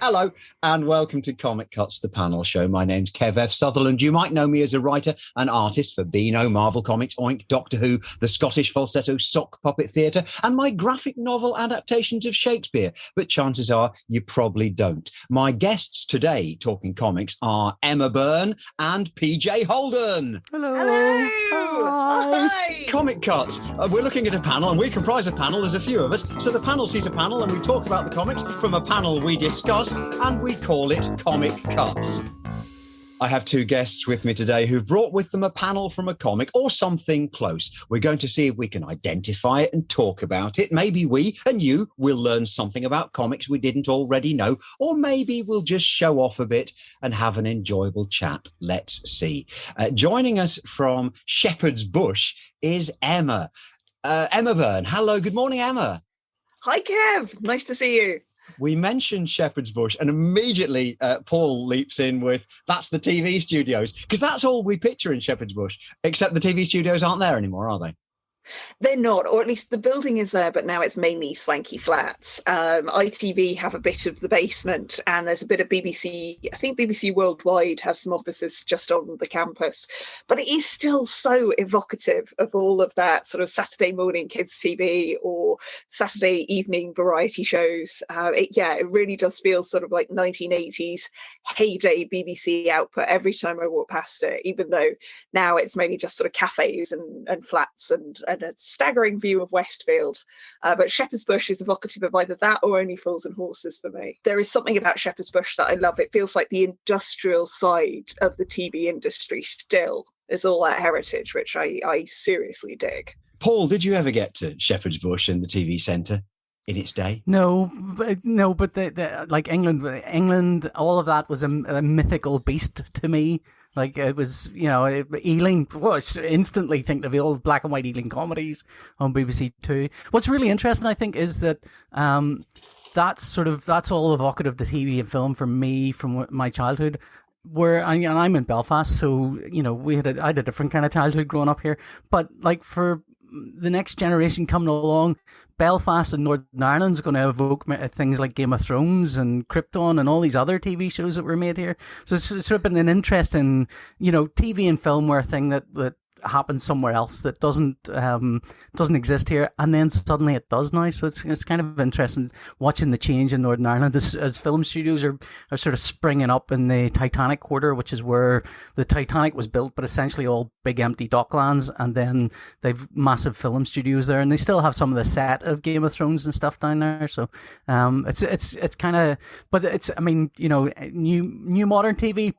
Hello and welcome to Comic Cuts, the panel show. My name's Kev F. Sutherland. You might know me as a writer and artist for Beano, Marvel Comics, Oink, Doctor Who, the Scottish Falsetto Sock Puppet Theatre, and my graphic novel adaptations of Shakespeare. But chances are you probably don't. My guests today talking comics are Emma Byrne and PJ Holden. Hello. Hello. Hi. Comic Cuts. We're looking at a panel and we comprise a panel. There's a few of us. So the panel sees a panel and we talk about the comics. From a panel we discuss and we call it Comic Cuts. I have two guests with me today who've brought with them a panel from a comic or something close. We're going to see if we can identify it and talk about it. Maybe we and you will learn something about comics we didn't already know, or maybe we'll just show off a bit and have an enjoyable chat. Let's see. Joining us from Shepherd's Bush is Emma. Emma Byrne. Hello, good morning, Emma. Hi, Kev. Nice to see you. We mentioned Shepherd's Bush and immediately Paul leaps in with, that's the TV studios, because that's all we picture in Shepherd's Bush, except the TV studios aren't there anymore, are they? They're not, or at least the building is there, but now it's mainly swanky flats. ITV have a bit of the basement and there's a bit of BBC. I think BBC Worldwide has some offices just on the campus, but it is still so evocative of all of that sort of Saturday morning kids TV or Saturday evening variety shows. It really does feel sort of like 1980s heyday BBC output every time I walk past it, even though now it's mainly just sort of cafes and flats and a staggering view of Westfield. But Shepherd's Bush is evocative of either that or Only Fools and Horses for me. There is something about Shepherd's Bush that I love. It feels like the industrial side of the TV industry still is all that heritage, which I seriously dig. Paul, did you ever get to Shepherd's Bush and the TV centre in its day? No, but the like England, all of that was a mythical beast to me. Like it was, Ealing. Well, instantly think of the old black and white Ealing comedies on BBC Two. What's really interesting, I think, is that that's all evocative of the TV and film for me from my childhood. I'm in Belfast, so I had a different kind of childhood growing up here. But like for the next generation coming along, Belfast and Northern Ireland's going to evoke things like Game of Thrones and Krypton and all these other TV shows that were made here. So it's sort of been an interesting, TV and film were a thing that happens somewhere else that doesn't exist here, and then suddenly it does now. So it's kind of interesting watching the change in Northern Ireland as film studios are sort of springing up in the Titanic quarter, which is where the Titanic was built, but essentially all big empty docklands, and then they've massive film studios there, and they still have some of the set of Game of Thrones and stuff down there. So it's kind of, but it's, new modern TV,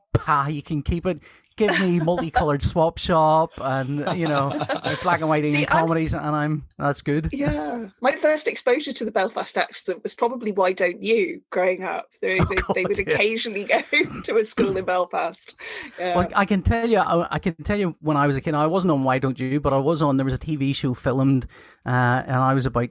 you can keep it. Give me multicolored Swap Shop and black and white Indian comedies, and that's good. Yeah, my first exposure to the Belfast accent was probably Why Don't You? Growing up, they would occasionally go to a school in Belfast. Well, I can tell you when I was a kid, I wasn't on Why Don't You, but I was on. There was a TV show filmed, and I was about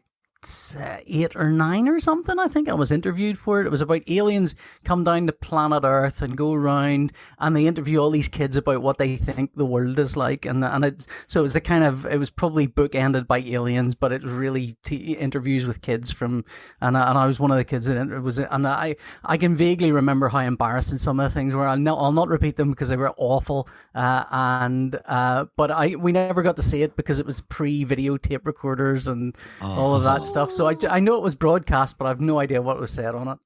8 or 9 or something. I think I was interviewed for it. It was about aliens come down to planet Earth and go around, and they interview all these kids about what they think the world is like, so it was it was probably bookended by aliens, but it was really interviews with kids and I was one of the kids that it was, and I can vaguely remember how embarrassing some of the things were. I'll not repeat them because they were awful, but we never got to see it because it was pre-videotape recorders and all of that stuff. So I know it was broadcast, but I've no idea what was said on it.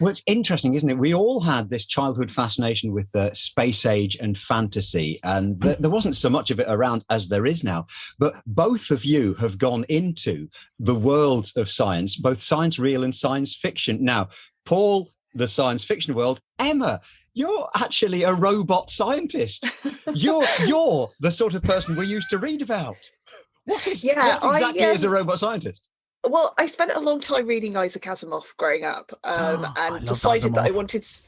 Well, it's interesting, isn't it? We all had this childhood fascination with space age and fantasy, and there wasn't so much of it around as there is now. But both of you have gone into the worlds of science, both science real and science fiction. Now, Paul, the science fiction world. Emma, you're actually a robot scientist. You're the sort of person we used to read about. What exactly is a robot scientist? Well, I spent a long time reading Isaac Asimov growing up, and decided that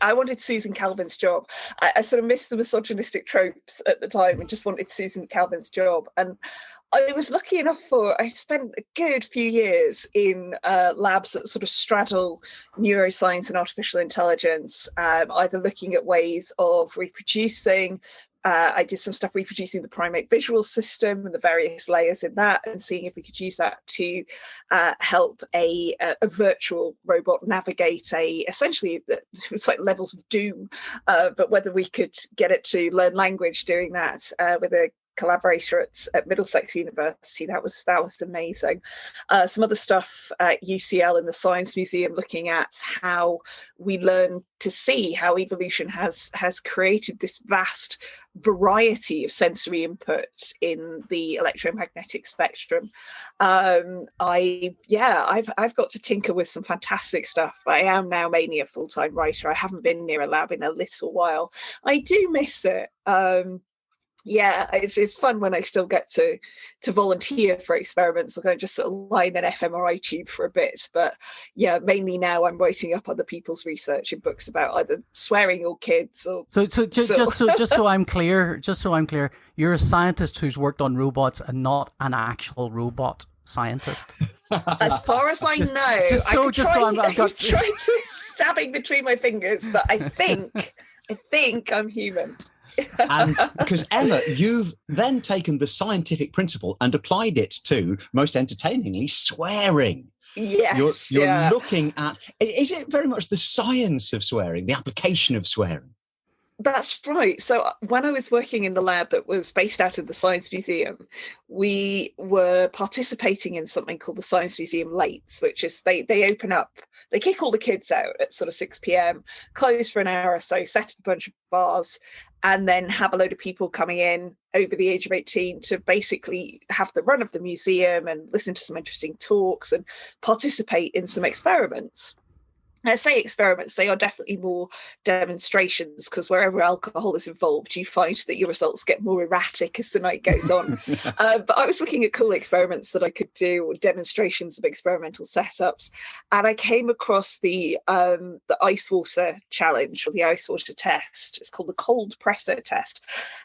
I wanted Susan Calvin's job. I sort of missed the misogynistic tropes at the time and just wanted Susan Calvin's job. And I was lucky enough I spent a good few years in labs that sort of straddle neuroscience and artificial intelligence, either looking at ways of reproducing I did some stuff reproducing the primate visual system and the various layers in that, and seeing if we could use that to help a virtual robot navigate essentially it was like levels of doom, but whether we could get it to learn language doing that with a collaborator at Middlesex University. That was amazing. Some other stuff at UCL in the Science Museum, looking at how we learn to see how evolution has created this vast variety of sensory input in the electromagnetic spectrum. I've got to tinker with some fantastic stuff. I am now mainly a full-time writer. I haven't been near a lab in a little while. I do miss it. It's fun when I still get to volunteer for experiments or go and just sort of line an fMRI tube for a bit. But yeah, mainly now I'm writing up other people's research in books about either swearing or kids or. Just so I'm clear, you're a scientist who's worked on robots and not an actual robot scientist. As far as I know, I tried to stabbing between my fingers, but I think I'm human. And because Emma, you've then taken the scientific principle and applied it to, most entertainingly, swearing. Yes. You're looking at, is it very much the science of swearing, the application of swearing? That's right. So when I was working in the lab that was based out of the Science Museum, we were participating in something called the Science Museum Lates, which is they open up, they kick all the kids out at sort of 6 p.m, close for an hour or so, set up a bunch of bars, and then have a load of people coming in over the age of 18 to basically have the run of the museum and listen to some interesting talks and participate in some experiments. I say experiments, they are definitely more demonstrations, because wherever alcohol is involved, you find that your results get more erratic as the night goes on. But I was looking at cool experiments that I could do, or demonstrations of experimental setups, and I came across the ice water challenge, or the ice water test. It's called the cold presser test.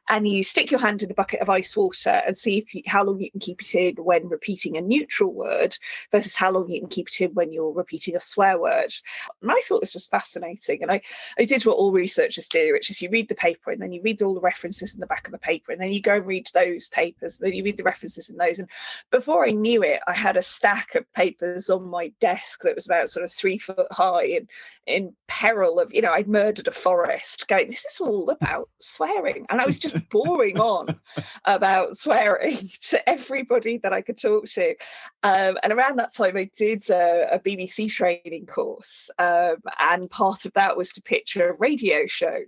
And you stick your hand in a bucket of ice water and see how long you can keep it in when repeating a neutral word versus how long you can keep it in when you're repeating a swear word. And I thought this was fascinating. And I did what all researchers do, which is you read the paper and then you read all the references in the back of the paper, and then you go and read those papers, and then you read the references in those. And before I knew it, I had a stack of papers on my desk that was about sort of 3 foot high and in peril of, I'd murdered a forest, going, this is all about swearing. And I was just boring on about swearing to everybody that I could talk to. And around that time, I did a BBC training course. And part of that was to pitch a radio show.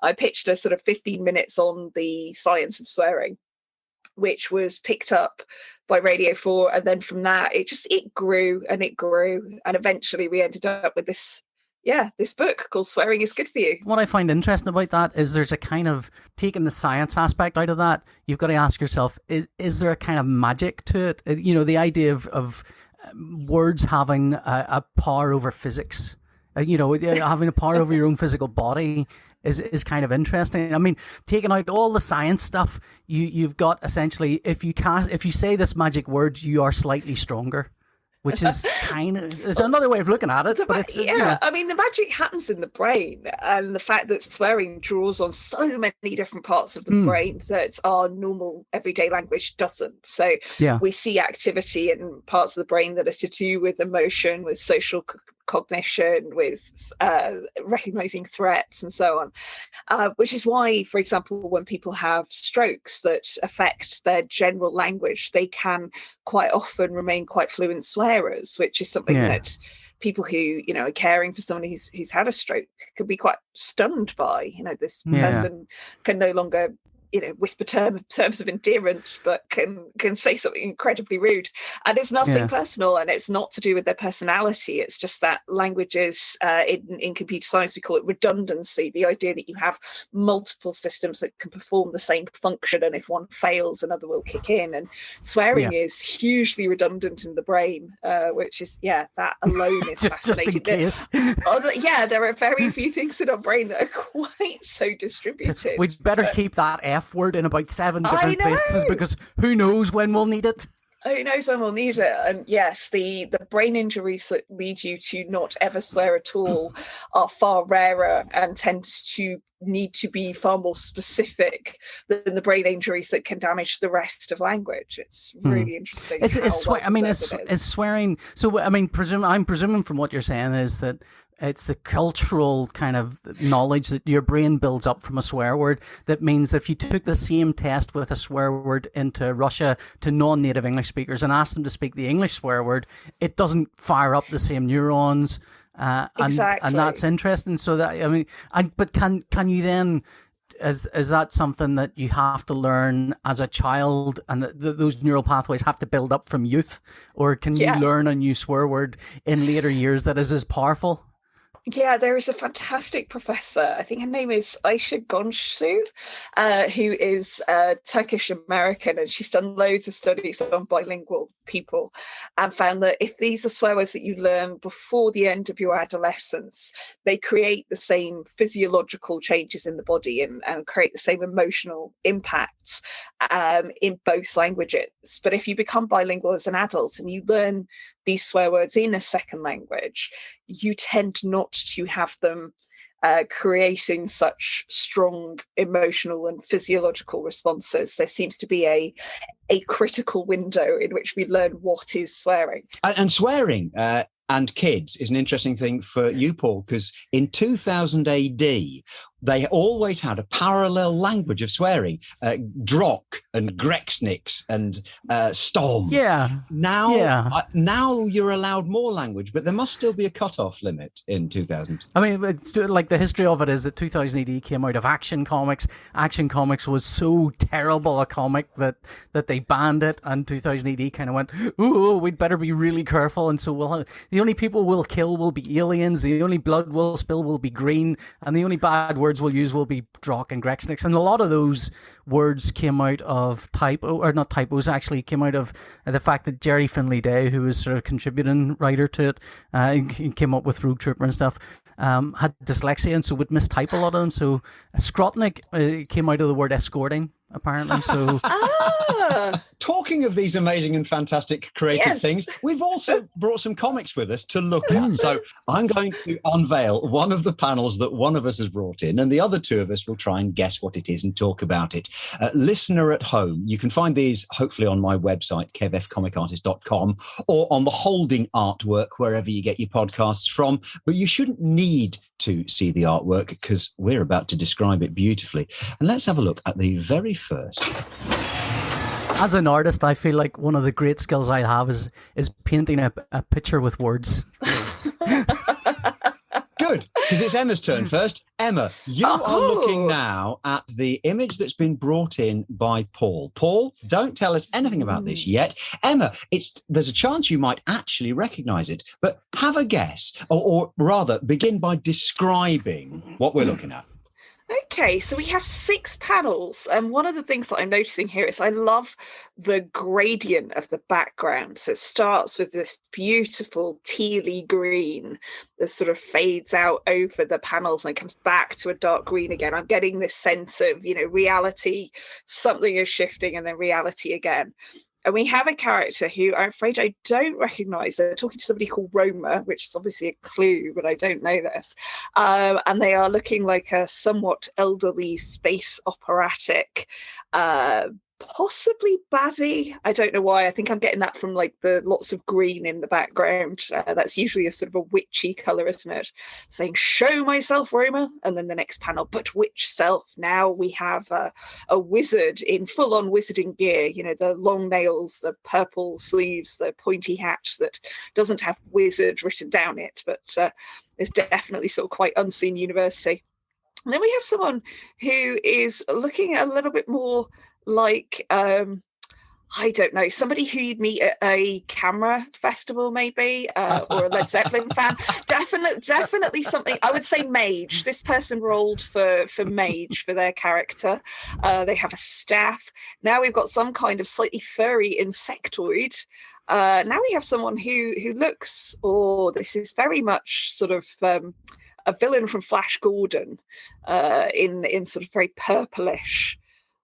I pitched a sort of 15 minutes on the science of swearing, which was picked up by Radio 4. And then from that, it grew and it grew. And eventually we ended up with this book called Swearing is Good for You. What I find interesting about that is there's a kind of, taking the science aspect out of that, you've got to ask yourself, is there a kind of magic to it? The idea of words having a power over physics, having a power over your own physical body is kind of interesting. I mean, taking out all the science stuff, you've got essentially, if you say this magic word, you are slightly stronger, which is it's another way of looking at it. I mean, the magic happens in the brain, and the fact that swearing draws on so many different parts of the brain that our normal everyday language doesn't. So we see activity in parts of the brain that are to do with emotion, with social cognition, with recognizing threats and so on, which is why, for example, when people have strokes that affect their general language, they can quite often remain quite fluent swearers, which is something that people who are caring for someone who's had a stroke could be quite stunned by. This person can no longer whisper terms of endearment, but can say something incredibly rude. And it's nothing personal, and it's not to do with their personality. It's just that languages, in computer science, we call it redundancy, the idea that you have multiple systems that can perform the same function, and if one fails, another will kick in. And swearing is hugely redundant in the brain, which is, that alone is fascinating. Just in case. There are very few things in our brain that are quite so distributed. We'd better keep that F word in about 7 different places, because who knows when we'll need it. Who knows when we'll need it? And yes, the brain injuries that lead you to not ever swear at all are far rarer and tend to need to be far more specific than the brain injuries that can damage the rest of language. It's really interesting. Is swearing. So I mean, I'm presuming from what you're saying is that it's the cultural kind of knowledge that your brain builds up from a swear word that means that if you took the same test with a swear word into Russia to non-native English speakers and asked them to speak the English swear word, it doesn't fire up the same neurons. Exactly. And that's interesting. So that, I mean, but can you then, is that something that you have to learn as a child, and those neural pathways have to build up from youth, or can you learn a new swear word in later years that is as powerful? Yeah, there is a fantastic professor, I think her name is Ayşe Gonsu, who is Turkish American, and she's done loads of studies on bilingual people and found that if these are swear words that you learn before the end of your adolescence, they create the same physiological changes in the body and create the same emotional impacts in both languages. But if you become bilingual as an adult and you learn these swear words in a second language, you tend not to have them creating such strong emotional and physiological responses. There seems to be a critical window in which we learn what is swearing. And swearing and kids is an interesting thing for you, Paul, because in 2000 AD, they always had a parallel language of swearing, drock and grexnix and stom. Yeah. Now you're allowed more language, but there must still be a cutoff limit in 2000. I mean, like the history of it is that 2000 AD came out of Action Comics. Action Comics was so terrible a comic that they banned it, and 2000 AD kind of went, "Ooh, we'd better be really careful." And so the only people we'll kill will be aliens. The only blood we'll spill will be green, and the only bad words we'll use will be drock and grexnix. And a lot of those words came out of actually came out of the fact that Jerry Finley Day, who was sort of contributing writer to it, he came up with Rogue Trooper and stuff, had dyslexia, and so would mistype a lot of them. So Skrotnik came out of the word escorting, apparently. So talking of these amazing and fantastic creative things, we've also brought some comics with us to look at. So I'm going to unveil one of the panels that one of us has brought in, and the other two of us will try and guess what it is and talk about it. Listener at home, you can find these hopefully on my website, kevfcomicartist.com, or on the holding artwork, wherever you get your podcasts from. But you shouldn't need to see the artwork because we're about to describe it beautifully. And let's have a look at the very first. As an artist, I feel like one of the great skills I have is painting a picture with words. Good, because it's Emma's turn first. Emma, you are looking now at the image that's been brought in by Paul. Paul, don't tell us anything about this yet. Emma, there's a chance you might actually recognise it, but have a guess, or rather, begin by describing what we're looking at. Okay, so we have 6 panels, and one of the things that I'm noticing here is I love the gradient of the background. So it starts with this beautiful tealy green that sort of fades out over the panels and it comes back to a dark green again. I'm getting this sense of, reality, something is shifting, and then reality again. And we have a character who I'm afraid I don't recognise. They're talking to somebody called Roma, which is obviously a clue, but I don't know this. And they are looking like a somewhat elderly space operatic, possibly baddie. I don't know why. I think I'm getting that from like the lots of green in the background. That's usually a sort of a witchy colour, isn't it? Saying, "Show myself, Roma." And then the next panel, "But which self?" Now we have a wizard in full-on wizarding gear, the long nails, the purple sleeves, the pointy hat that doesn't have wizard written down it, but is definitely sort of quite unseen university. And then we have someone who is looking a little bit more like, I don't know, somebody who you'd meet at a camera festival maybe, or a Led Zeppelin fan. Definitely something, I would say mage. This person rolled for mage for their character. They have a staff. Now we've got some kind of slightly furry insectoid. Now we have someone who looks, this is very much sort of a villain from Flash Gordon, in sort of very purplish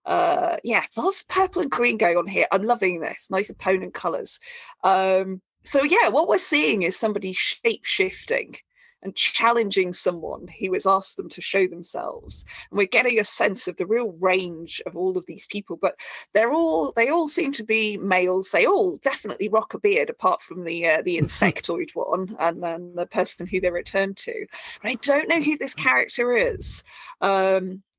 Yeah, lots of purple and green going on here. I'm loving this. Nice opponent colours. So yeah, what we're seeing is somebody shape shifting and challenging someone who has asked them to show themselves. And we're getting a sense of the real range of all of these people, but they all seem to be males. They all definitely rock a beard, apart from the insectoid one and then the person who they return to. But I don't know who this character is.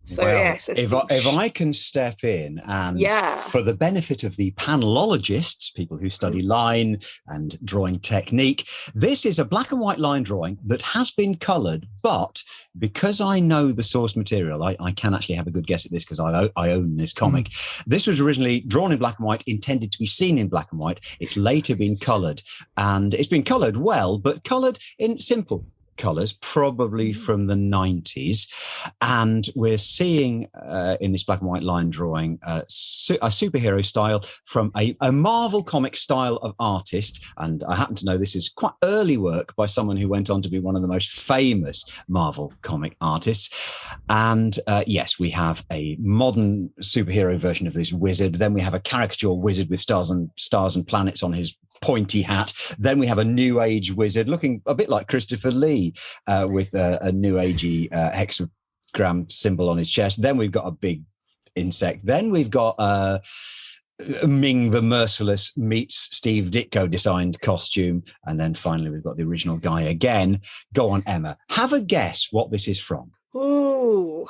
So well, yes, if I can step in and for the benefit of the panelologists, people who study line and drawing technique, this is a black and white line drawing that has been coloured, but because I know the source material, I can actually have a good guess at this because I own this comic. This was originally drawn in black and white, intended to be seen in black and white. It's later been coloured, and it's been coloured well, but coloured in simple colours, probably from the 90s. And we're seeing in this black and white line drawing a superhero style from a Marvel comic style of artist. And I happen to know this is quite early work by someone who went on to be one of the most famous Marvel comic artists. And yes, we have a modern superhero version of this wizard. Then we have a caricature wizard with stars and planets on his pointy hat. Then we have a new age wizard looking a bit like Christopher Lee with a new agey hexagram symbol on his chest. Then we've got a big insect. Then we've got Ming the Merciless meets Steve Ditko designed costume. And then finally we've got the original guy again. Go on, Emma. Have a guess what this is from. Ooh.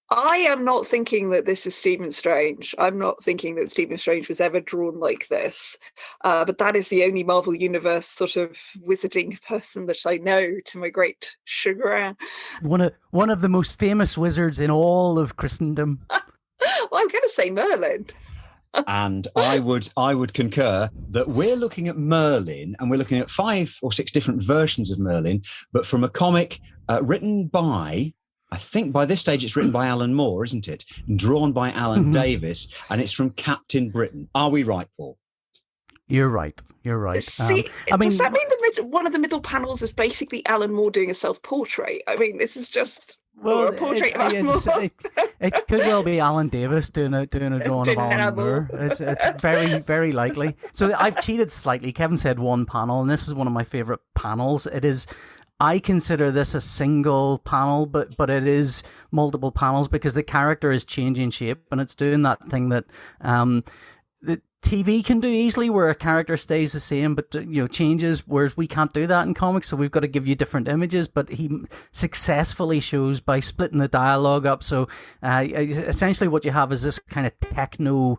I am not thinking that this is Stephen Strange. I'm not thinking that Stephen Strange was ever drawn like this. But that is the only Marvel Universe sort of wizarding person that I know, to my great chagrin. One of the most famous wizards in all of Christendom. Well, I'm going to say Merlin. And I would concur that we're looking at Merlin, and we're looking at 5 or 6 different versions of Merlin, but from a comic written by, I think by this stage it's written by Alan Moore, isn't it? And drawn by Alan Davis, and it's from Captain Britain. Are we right, Paul? You're right. See, does that mean one of the middle panels is basically Alan Moore doing a self-portrait? I mean, this is just a portrait of Alan Moore. It could well be Alan Davis doing a drawing of Alan Moore. It's very, very likely. So I've cheated slightly. Kevin said one panel, and this is one of my favourite panels. It is... I consider this a single panel, but it is multiple panels because the character is changing shape, and it's doing that thing that the TV can do easily, where a character stays the same but changes, whereas we can't do that in comics. So we've got to give you different images. But he successfully shows by splitting the dialogue up. So essentially, what you have is this kind of techno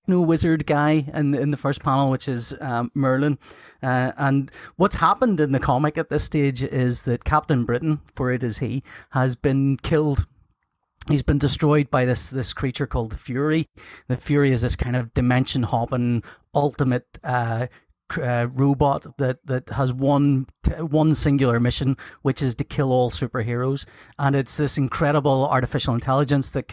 wizard guy in the first panel, which is Merlin. And what's happened in the comic at this stage is that Captain Britain, for it is he, has been killed. He's been destroyed by this creature called the Fury. The Fury is this kind of dimension hopping ultimate robot that has one singular mission, which is to kill all superheroes. And it's this incredible artificial intelligence that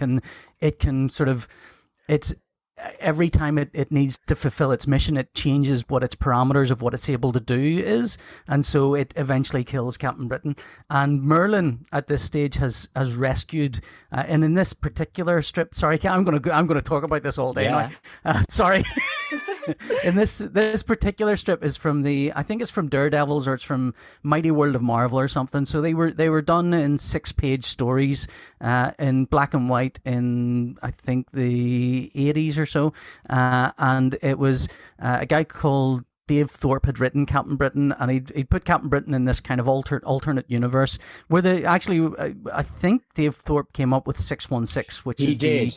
every time it needs to fulfill its mission, it changes what its parameters of what it's able to do is, and so it eventually kills Captain Britain. And Merlin at this stage has rescued, and in this particular strip, sorry, I'm going to talk about this all day. Yeah. Now. Sorry. In this particular strip is from I think it's from Daredevils, or it's from Mighty World of Marvel or something. So they were done in 6-page stories in black and white in, I think, the 80s or so, and it was a guy called Dave Thorpe had written Captain Britain, and he'd put Captain Britain in this kind of alternate universe where I think Dave Thorpe came up with 616, which is the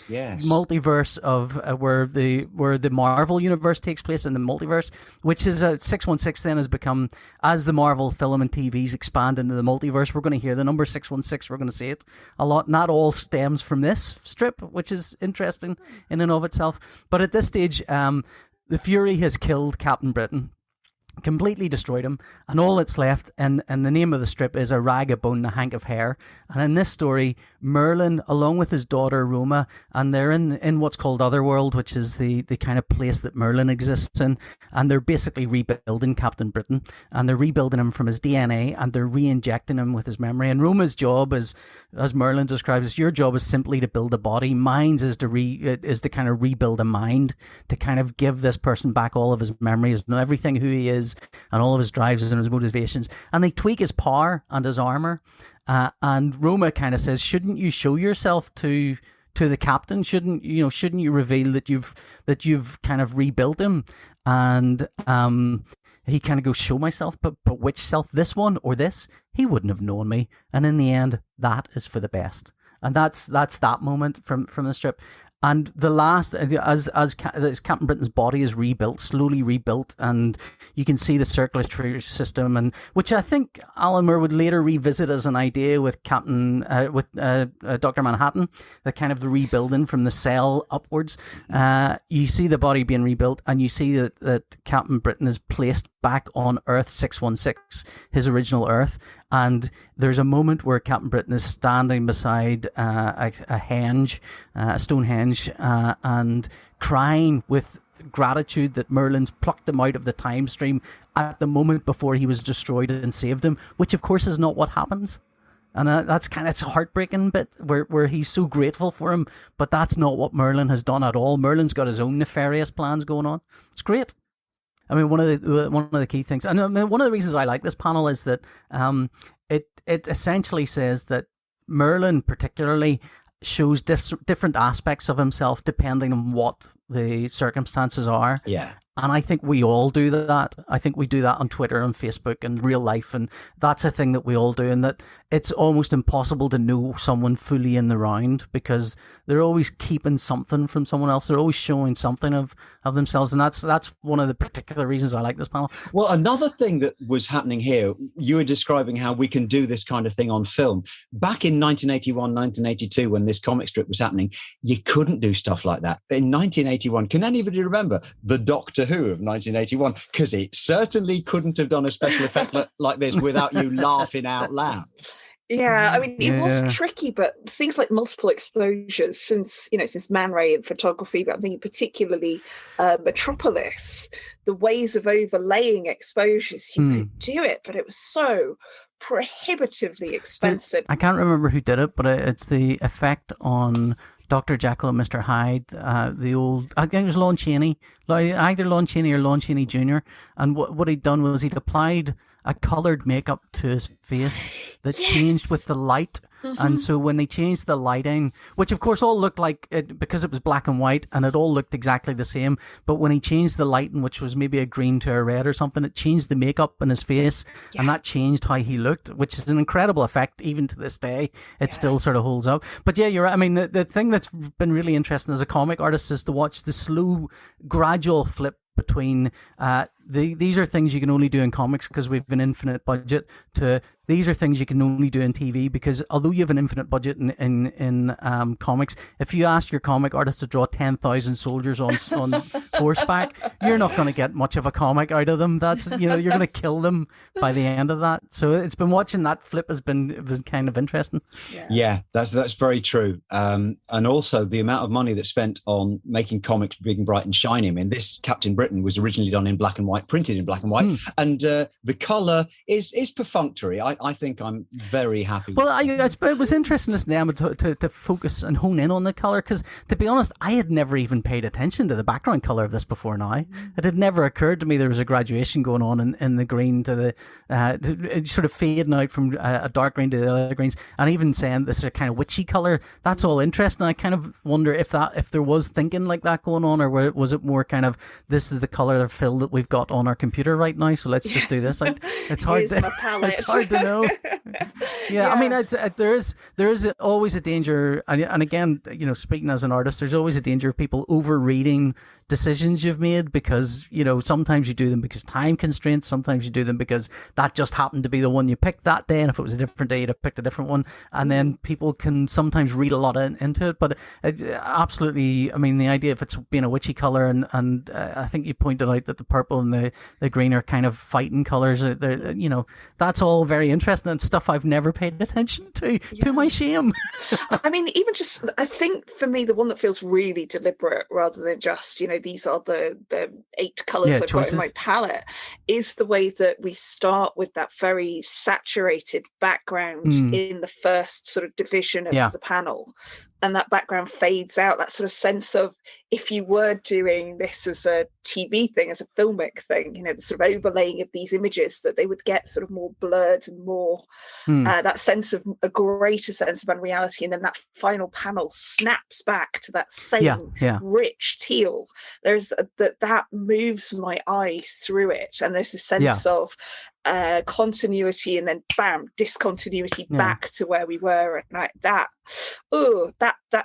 multiverse of where the Marvel universe takes place in the multiverse, which is 616 then has become, as the Marvel film and TVs expand into the multiverse, we're going to hear the number 616, we're going to see it a lot. Not all stems from this strip, which is interesting in and of itself, but at this stage, the Fury has killed Captain Britain, completely destroyed him, and all that's left, and the name of the strip is A Rag of Bone, a Hank of Hair. And in this story, Merlin, along with his daughter Roma, and they're in what's called Otherworld, which is the kind of place that Merlin exists in, and they're basically rebuilding Captain Britain, and they're rebuilding him from his DNA, and they're re-injecting him with his memory. And Roma's job is, as Merlin describes it, your job is simply to build a body. Mine's is to kind of rebuild a mind, to kind of give this person back all of his memories and everything who he is, and all of his drives and his motivations, and they tweak his power and his armor. And Roma kind of says, "Shouldn't you show yourself to the captain? Shouldn't you reveal that you've kind of rebuilt him?" And he kind of goes, "Show myself, but which self? This one or this? He wouldn't have known me." And in the end, that is for the best. And that's that moment from the strip. And the last, as Captain Britain's body is rebuilt, slowly rebuilt, and you can see the circulatory system, and which I think Alan Moore would later revisit as an idea with Dr. Manhattan, the kind of the rebuilding from the cell upwards. You see the body being rebuilt, and you see that Captain Britain is placed back on Earth 616, his original Earth. And there's a moment where Captain Britain is standing beside a stone henge, and crying with gratitude that Merlin's plucked him out of the time stream at the moment before he was destroyed and saved him, which of course is not what happens. And that's it's a heartbreaking bit where he's so grateful for him, but that's not what Merlin has done at all. Merlin's got his own nefarious plans going on. It's great. I mean, one of the key things, and I mean, one of the reasons I like this panel is that it essentially says that Merlin particularly shows different aspects of himself depending on what the circumstances are. Yeah. And I think we all do that. I think we do that on Twitter and Facebook and real life. And that's a thing that we all do. And that it's almost impossible to know someone fully in the round because they're always keeping something from someone else. They're always showing something of themselves. And that's one of the particular reasons I like this panel. Well, another thing that was happening here, you were describing how we can do this kind of thing on film. Back in 1981, 1982, when this comic strip was happening, you couldn't do stuff like that. In 1981, can anybody remember the Doctor Who of 1981? Because it certainly couldn't have done a special effect like this without you laughing out loud. Yeah, I mean, it was tricky, but things like multiple exposures, since Man Ray and photography, but I'm thinking particularly Metropolis, the ways of overlaying exposures, you could do it, but it was so prohibitively expensive. I can't remember who did it, but it's the effect on Dr. Jekyll and Mr. Hyde, the old, I think it was Lon Chaney, either Lon Chaney or Lon Chaney Jr. And what he'd done was he'd applied a coloured makeup to his face that changed with the light. Mm-hmm. And so when they changed the lighting, which of course all looked like it, because it was black and white and it all looked exactly the same, but when he changed the lighting, which was maybe a green to a red or something, it changed the makeup in his face, and that changed how he looked, which is an incredible effect. Even to this day, it still sort of holds up. But yeah, you're right. I mean, the thing that's been really interesting as a comic artist is to watch the slow, gradual flip between these are things you can only do in comics because we have an infinite budget, to these are things you can only do in TV, because although you have an infinite budget in comics, if you ask your comic artist to draw 10,000 soldiers on horseback, you're not going to get much of a comic out of them. That's you're going to kill them by the end of that. So it's been watching that flip has been kind of interesting. Yeah, that's very true. And also the amount of money that's spent on making comics big and bright and shiny. I mean, this Captain Britain was originally done in black and white, printed in black and white, and the colour is perfunctory. I think I'm very happy. Well, it was interesting listening to Emma to focus and hone in on the colour, because to be honest, I had never even paid attention to the background colour of this before now. It had never occurred to me there was a graduation going on in the green to the sort of fading out from a dark green to the other greens, and even saying this is a kind of witchy colour. That's all interesting. I kind of wonder if there was thinking like that going on, or was it more kind of, this is the colour fill that we've got on our computer right now, so let's just do this. It's hard to know. know. Yeah, I mean, there is always a danger, and again, you know, speaking as an artist, there's always a danger of people overreading decisions you've made, because, you know, sometimes you do them because time constraints, sometimes you do them because that just happened to be the one you picked that day, and if it was a different day, you'd have picked a different one, and then people can sometimes read a lot into it. But absolutely, I mean, the idea if it's being a witchy color, and I think you pointed out that the purple and the green are kind of fighting colors, you know, that's all very interesting and stuff I've never paid attention to my shame. I mean, even just, I think for me, the one that feels really deliberate rather than just, you know, these are the 8 colours I've got in my palette, is the way that we start with that very saturated background in the first sort of division of the panel. And that background fades out, that sort of sense of, if you were doing this as a TV thing, as a filmic thing, you know, the sort of overlaying of these images, that they would get sort of more blurred and more that sense of a greater sense of unreality. And then that final panel snaps back to that same rich teal. There's that moves my eye through it. And there's a sense of continuity, and then bam, discontinuity back to where we were. And like that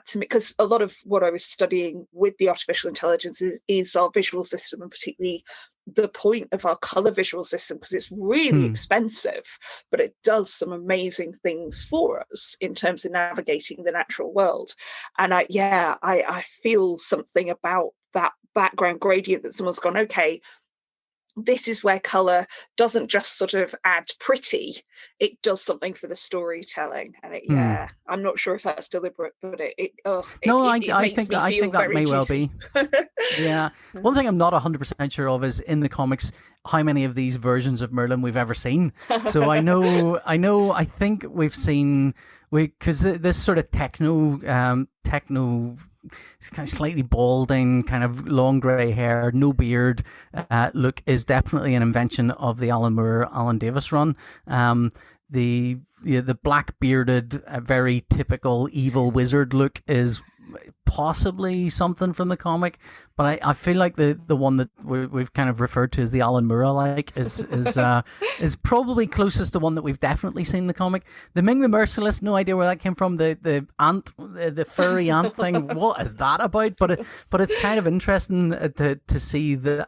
to me, because a lot of what I was studying with the artificial intelligence is our visual system, and particularly the point of our color visual system, because it's really expensive, but it does some amazing things for us in terms of navigating the natural world. And I feel something about that background gradient, that someone's gone, okay, this is where color doesn't just sort of add pretty, it does something for the storytelling. And I'm not sure if that's deliberate, but I think that may well be. Yeah. One thing I'm not 100% sure of is, in the comics, how many of these versions of Merlin we've ever seen. So I think we've seen, because this sort of techno kind of slightly balding, kind of long grey hair, no beard look is definitely an invention of the Alan Moore, Alan Davis run. The black bearded, very typical evil wizard look is possibly something from the comic, but I feel like the one that we've kind of referred to as the Alan Moore alike is probably closest to one that we've definitely seen in the comic. The Ming the Merciless, no idea where that came from. The ant, the furry ant thing, what is that about? But it's kind of interesting to see that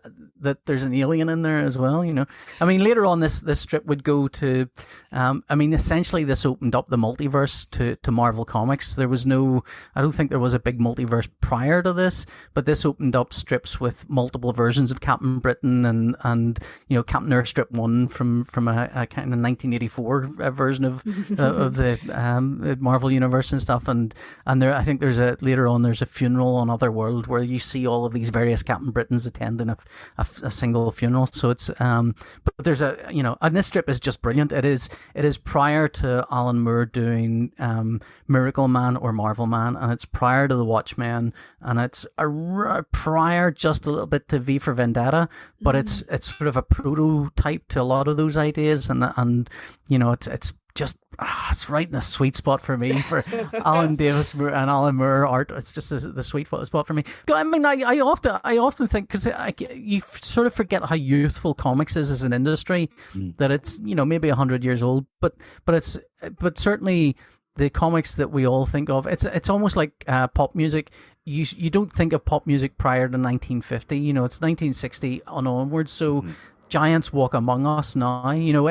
there's an alien in there as well. You know, I mean, later on this strip would go to, I mean, essentially this opened up the multiverse to Marvel Comics. I don't think there was a big multiverse prior to this, but this opened up strips with multiple versions of Captain Britain and you know, Captain Earth strip 1 from a kind of 1984 version of the Marvel universe and stuff, and there, I think there's later on there's a funeral on Otherworld where you see all of these various Captain Britons attending a single funeral. So it's but there's and this strip is just brilliant. It is prior to Alan Moore doing Miracle Man or Marvel Man, and it's prior to the Watchmen, and it's prior just a little bit to V for Vendetta, but it's sort of a prototype to a lot of those ideas, and you know, it's just it's right in the sweet spot for me for Alan Davis and Alan Moore art. It's just the sweet spot for me. I mean, I often think, because you sort of forget how youthful comics is as an industry, that it's, you know, maybe 100 years old, but certainly the comics that we all think of, it's almost like pop music. You don't think of pop music prior to 1950. You know, it's 1960 on onwards. So giants walk among us now. You know,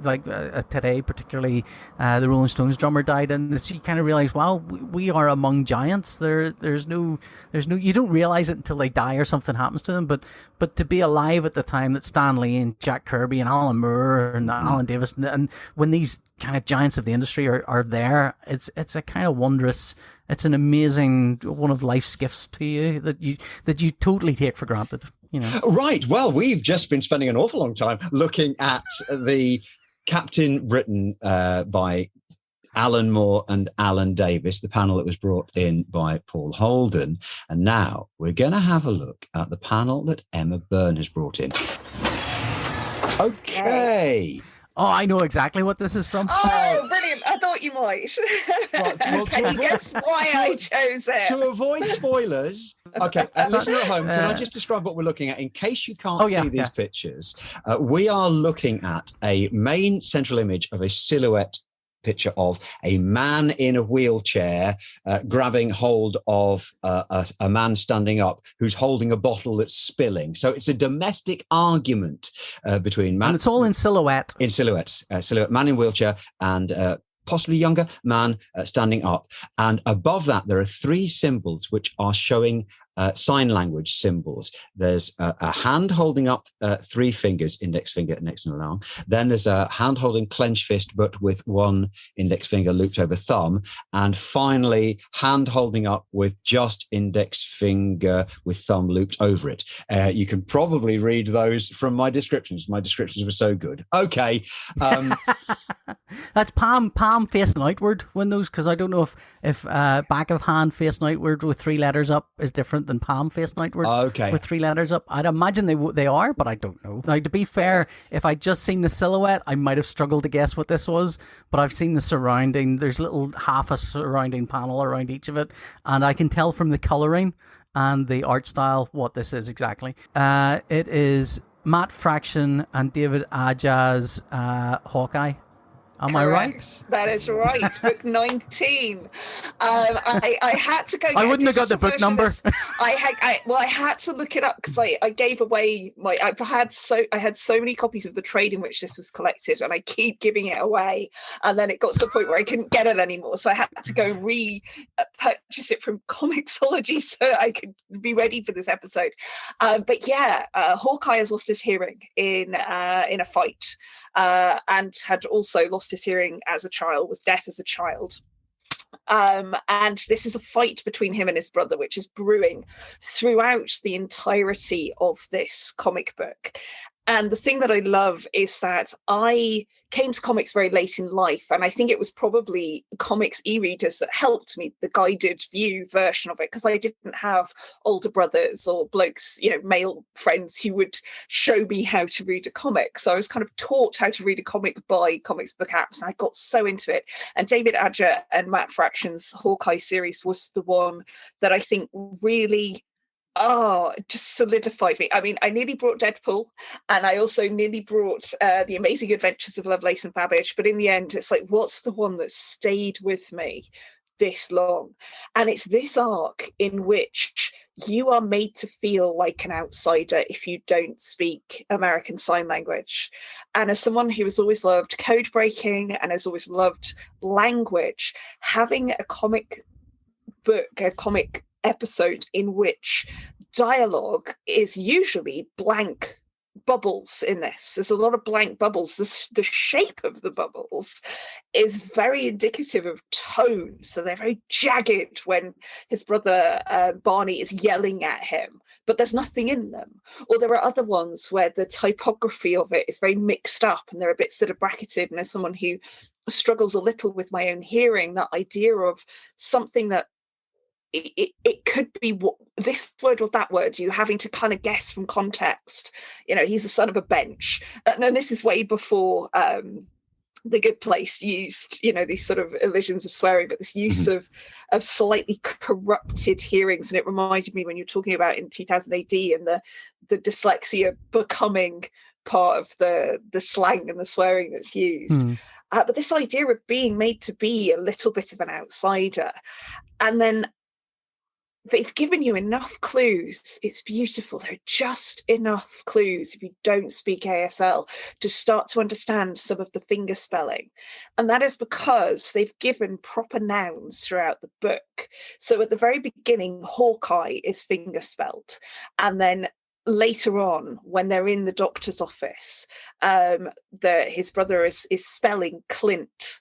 like today, particularly the Rolling Stones drummer died, and you kind of realize, wow, we are among giants. There's no. You don't realize it until they die or something happens to them. But to be alive at the time that Stan Lee and Jack Kirby and Alan Moore and Alan Davis, and when these kind of giants of the industry are there, it's a kind of wondrous. It's an amazing one of life's gifts to you that you totally take for granted. You know. Right. Well, we've just been spending an awful long time looking at the Captain Britain by Alan Moore and Alan Davis, the panel that was brought in by Paul Holden. And now we're going to have a look at the panel that Emma Byrne has brought in. Okay. Oh, I know exactly what this is from. Oh, brilliant. I thought you might. Can you guess why I chose it? To avoid spoilers, okay, listener at home, can I just describe what we're looking at? In case you can't see these pictures, we are looking at a main central image of a silhouette picture of a man in a wheelchair grabbing hold of a man standing up who's holding a bottle that's spilling. So it's a domestic argument between man. And it's all in silhouette. In silhouette. Silhouette, man in wheelchair and possibly younger man standing up. And above that, there are three symbols which are showing sign language symbols. There's a hand holding up three fingers, index finger, next and long. Then there's a hand holding clenched fist, but with one index finger looped over thumb. And finally, hand holding up with just index finger with thumb looped over it. You can probably read those from my descriptions. My descriptions were so good. Okay. That's palm facing outward when those, because I don't know if back of hand facing outward with three letters up is different than palm facing outward with three letters up. I'd imagine they are, but I don't know. Now, to be fair, if I'd just seen the silhouette, I might have struggled to guess what this was, but I've seen the surrounding. There's half a surrounding panel around each of it, and I can tell from the colouring and the art style what this is exactly. It is Matt Fraction and David Aja's Hawkeye. Am I right? That is right. Book 19. I had to go. I wouldn't have got the book number. I had to look it up because I gave away I had so many copies of the trade in which this was collected, and I keep giving it away. And then it got to the point where I couldn't get it anymore, so I had to go purchase it from Comixology so I could be ready for this episode. But yeah, Hawkeye has lost his hearing in a fight, and had also lost his hearing as a child, was deaf as a child. And this is a fight between him and his brother, which is brewing throughout the entirety of this comic book. And the thing that I love is that I came to comics very late in life, and I think it was probably comics e-readers that helped me, the guided view version of it, because I didn't have older brothers or blokes, male friends who would show me how to read a comic. So I was kind of taught how to read a comic by comics book apps, and I got so into it. And David Aja and Matt Fraction's Hawkeye series was the one that I think really just solidified me. I mean, I nearly brought Deadpool, and I also nearly brought The Amazing Adventures of Lovelace and Babbage, but in the end, it's like, what's the one that stayed with me this long? And it's this arc in which you are made to feel like an outsider if you don't speak American Sign Language. And as someone who has always loved code breaking and has always loved language, having a comic book, a comic episode in which dialogue is usually blank bubbles in this. There's a lot of blank bubbles. The shape of the bubbles is very indicative of tone. So they're very jagged when his brother Barney is yelling at him, but there's nothing in them. Or there are other ones where the typography of it is very mixed up, and there are bits that are bracketed. And as someone who struggles a little with my own hearing, that idea of something that it could be this word or that word, you having to kind of guess from context. He's the son of a bench. And then this is way before The Good Place used, these sort of illusions of swearing, but this use of slightly corrupted hearings. And it reminded me when you're talking about in 2000 AD and the dyslexia becoming part of the slang and the swearing that's used. But this idea of being made to be a little bit of an outsider, and then they've given you enough clues. It's beautiful. There are just enough clues if you don't speak ASL to start to understand some of the finger spelling. And that is because they've given proper nouns throughout the book. So at the very beginning, Hawkeye is finger spelled. And then later on, when they're in the doctor's office, his brother is spelling Clint.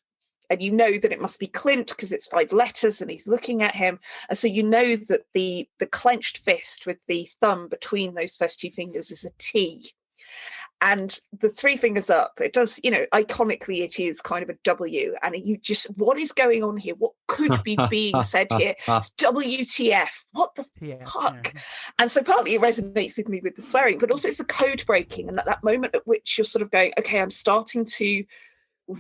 And you know that it must be Clint because it's 5 letters and he's looking at him. And so you know that the clenched fist with the thumb between those first 2 fingers is a T. And the 3 fingers up, it does, iconically, it is kind of a W. And you just, what is going on here? What could be being said here? It's WTF? What the fuck? Yeah. And so partly it resonates with me with the swearing, but also it's the code breaking, and that moment at which you're sort of going, okay, I'm starting to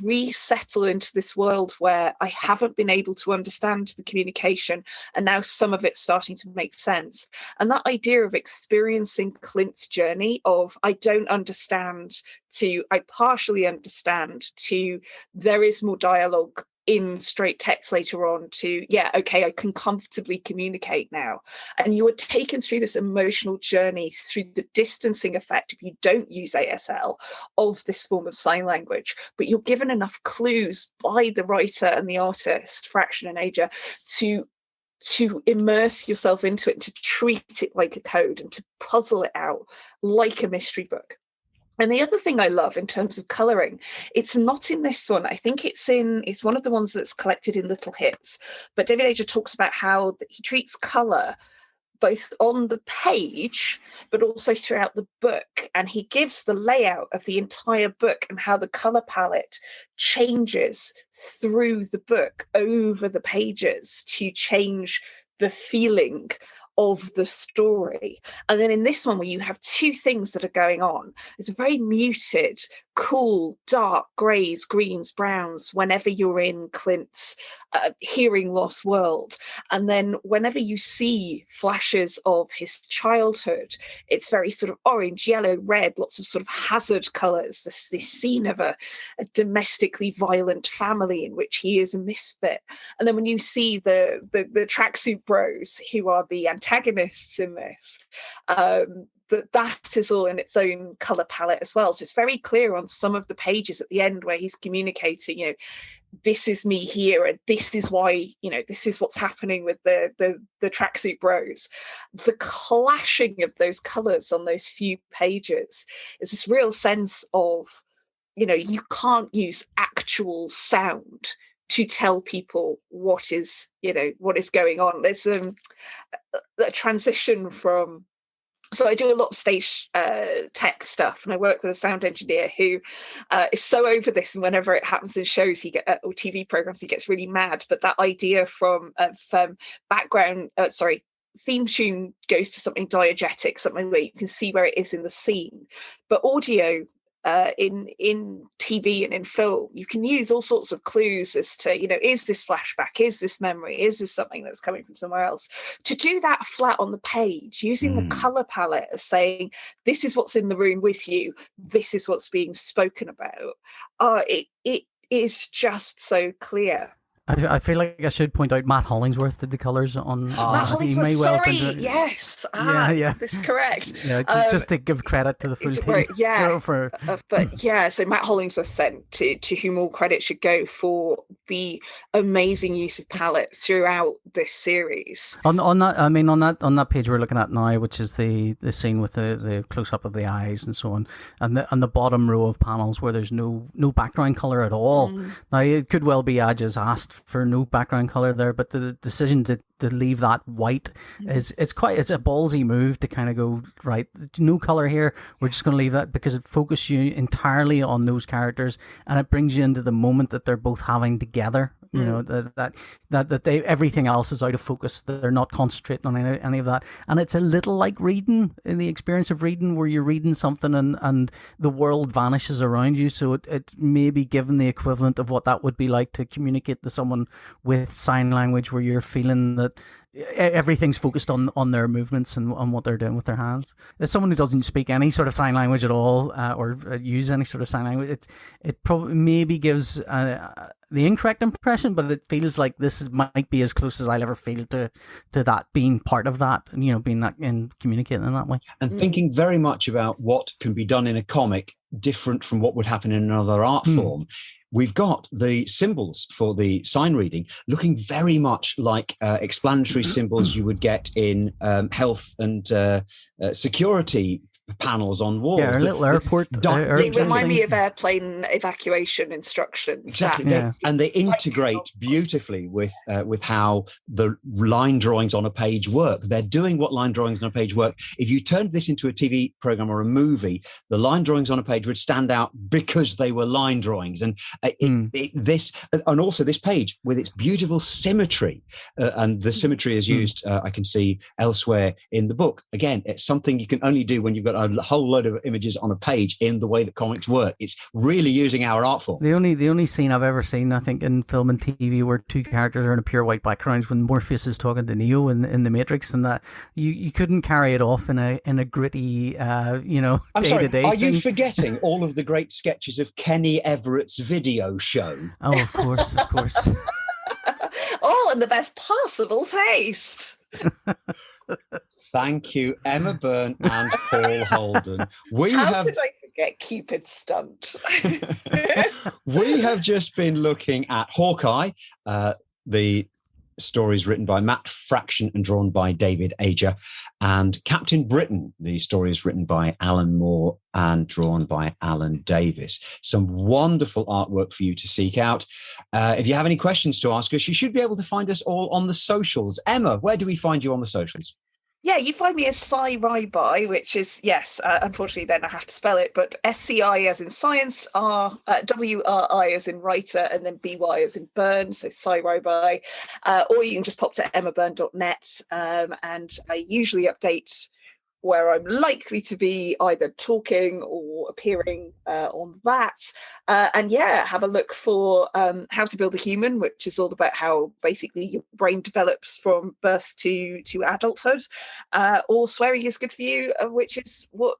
resettle into this world where I haven't been able to understand the communication, and now some of it's starting to make sense. And that idea of experiencing Clint's journey of I don't understand to I partially understand to there is more dialogue in straight text later on to, yeah, okay, I can comfortably communicate now. And you are taken through this emotional journey through the distancing effect, if you don't use ASL, of this form of sign language. But you're given enough clues by the writer and the artist, Fraction and Aja, to immerse yourself into it, to treat it like a code and to puzzle it out like a mystery book. And the other thing I love in terms of colouring, it's not in this one. I think it's one of the ones that's collected in Little Hits. But David Aja talks about how he treats colour both on the page, but also throughout the book. And he gives the layout of the entire book and how the colour palette changes through the book over the pages to change the feeling of the story. And then in this one, where you have two things that are going on, it's a very muted, cool, dark greys, greens, browns whenever you're in Clint's hearing loss world. And then whenever you see flashes of his childhood, it's very sort of orange, yellow, red, lots of sort of hazard colours, this scene of a domestically violent family in which he is a misfit. And then when you see the tracksuit bros, who are the antagonists in this, that is all in its own colour palette as well. So it's very clear on some of the pages at the end where he's communicating, this is me here, and this is why, this is what's happening with the tracksuit bros. The clashing of those colours on those few pages is this real sense of, you can't use actual sound to tell people what is going on. There's a transition from, so I do a lot of stage tech stuff, and I work with a sound engineer who is so over this, and whenever it happens in shows or TV programs, he gets really mad. But that idea theme tune goes to something diegetic, something where you can see where it is in the scene. But audio, in TV and in film, you can use all sorts of clues as to, is this flashback, is this memory, is this something that's coming from somewhere else? To do that flat on the page, using the colour palette as saying, this is what's in the room with you, this is what's being spoken about, it is just so clear. I feel like I should point out Matt Hollingsworth did the colours on. Matt Hollingsworth, yes. This is correct. Yeah, just to give credit to the full team. So Matt Hollingsworth then, to whom all credit should go for the amazing use of palette throughout this series. On that page we're looking at now, which is the scene with the close up of the eyes and so on, and the bottom row of panels where there's no background colour at all. Now it could well be Aja's asked for no background color there, but the decision to leave that white it's a ballsy move to kind of go, right, no color here, we're just going to leave that, because it focuses you entirely on those characters and it brings you into the moment that they're both having together. That they, everything else is out of focus. They're not concentrating on any of that, and it's a little like reading, in the experience of reading, where you're reading something and the world vanishes around you. So it may be given the equivalent of what that would be like to communicate to someone with sign language, where you're feeling that everything's focused on their movements and on what they're doing with their hands. As someone who doesn't speak any sort of sign language at all, or use any sort of sign language, it probably maybe gives the incorrect impression, but it feels like might be as close as I'll ever feel to that being part of that, and being that and communicating in that way. And thinking very much about what can be done in a comic different from what would happen in another art form. We've got the symbols for the sign reading looking very much like explanatory symbols you would get in health and security panels on walls. Yeah, a little airport. They remind me of airplane evacuation instructions. Exactly, and they integrate beautifully with how the line drawings on a page work. They're doing what line drawings on a page work. If you turned this into a TV program or a movie, the line drawings on a page would stand out because they were line drawings. And this page with its beautiful symmetry, and the symmetry is used, I can see elsewhere in the book. Again, it's something you can only do when you've got a whole load of images on a page in the way that comics work. It's really using our art form. The only scene I've ever seen, I think, in film and TV where two characters are in a pure white background when Morpheus is talking to Neo in the Matrix, and that you couldn't carry it off in a gritty, I'm day-to-day sorry, are thing. you forgetting all of the great sketches of Kenny Everett's video show? Oh, of course. All in the best possible taste. Thank you, Emma Byrne and Paul Holden. How could I forget Cupid's stunt? We have just been looking at Hawkeye, the stories written by Matt Fraction and drawn by David Ager, and Captain Britain, the stories written by Alan Moore and drawn by Alan Davis. Some wonderful artwork for you to seek out. If you have any questions to ask us, you should be able to find us all on the socials. Emma, where do we find you on the socials? Yeah, you find me as Sci Ribi, which is, unfortunately then I have to spell it, but SCI as in science, WRI as in writer, and then BY as in Byrne, so Sci Ribi. Or you can just pop to emmabyrne.net, and I usually update where I'm likely to be either talking or appearing on that. Have a look for How to Build a Human, which is all about how basically your brain develops from birth to adulthood. Or Swearing is Good for You, which is what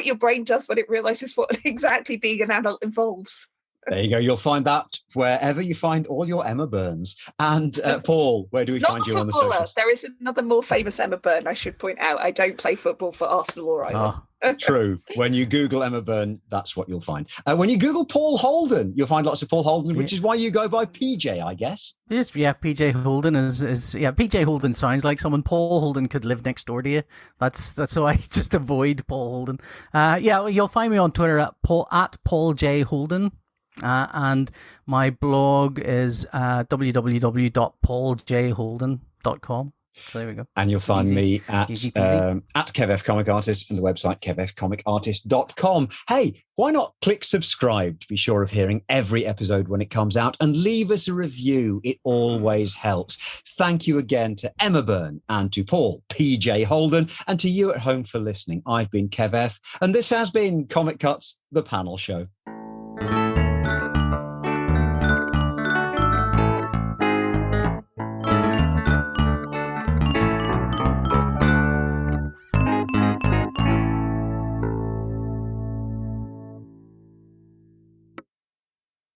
your brain does when it realizes what exactly being an adult involves. There you go. You'll find that wherever you find all your Emma Byrnes. And Paul, where do we find you on the socials? There is another more famous Emma Byrne, I should point out. I don't play football for Arsenal or either. True. When you Google Emma Byrne, that's what you'll find. When you Google Paul Holden, you'll find lots of Paul Holden, which is why you go by PJ, I guess. Yes, PJ Holden is PJ Holden sounds like someone. Paul Holden could live next door to you. That's so I just avoid Paul Holden. You'll find me on Twitter at Paul J Holden. And my blog is www.pauljholden.com. So there we go. And you'll find me at Kev F Comic Artist and the website kevfcomicartist.com. Hey, why not click subscribe to be sure of hearing every episode when it comes out, and leave us a review. It always helps. Thank you again to Emma Byrne and to Paul PJ Holden, and to you at home for listening. I've been Kev F, and this has been Comic Cuts, the panel show.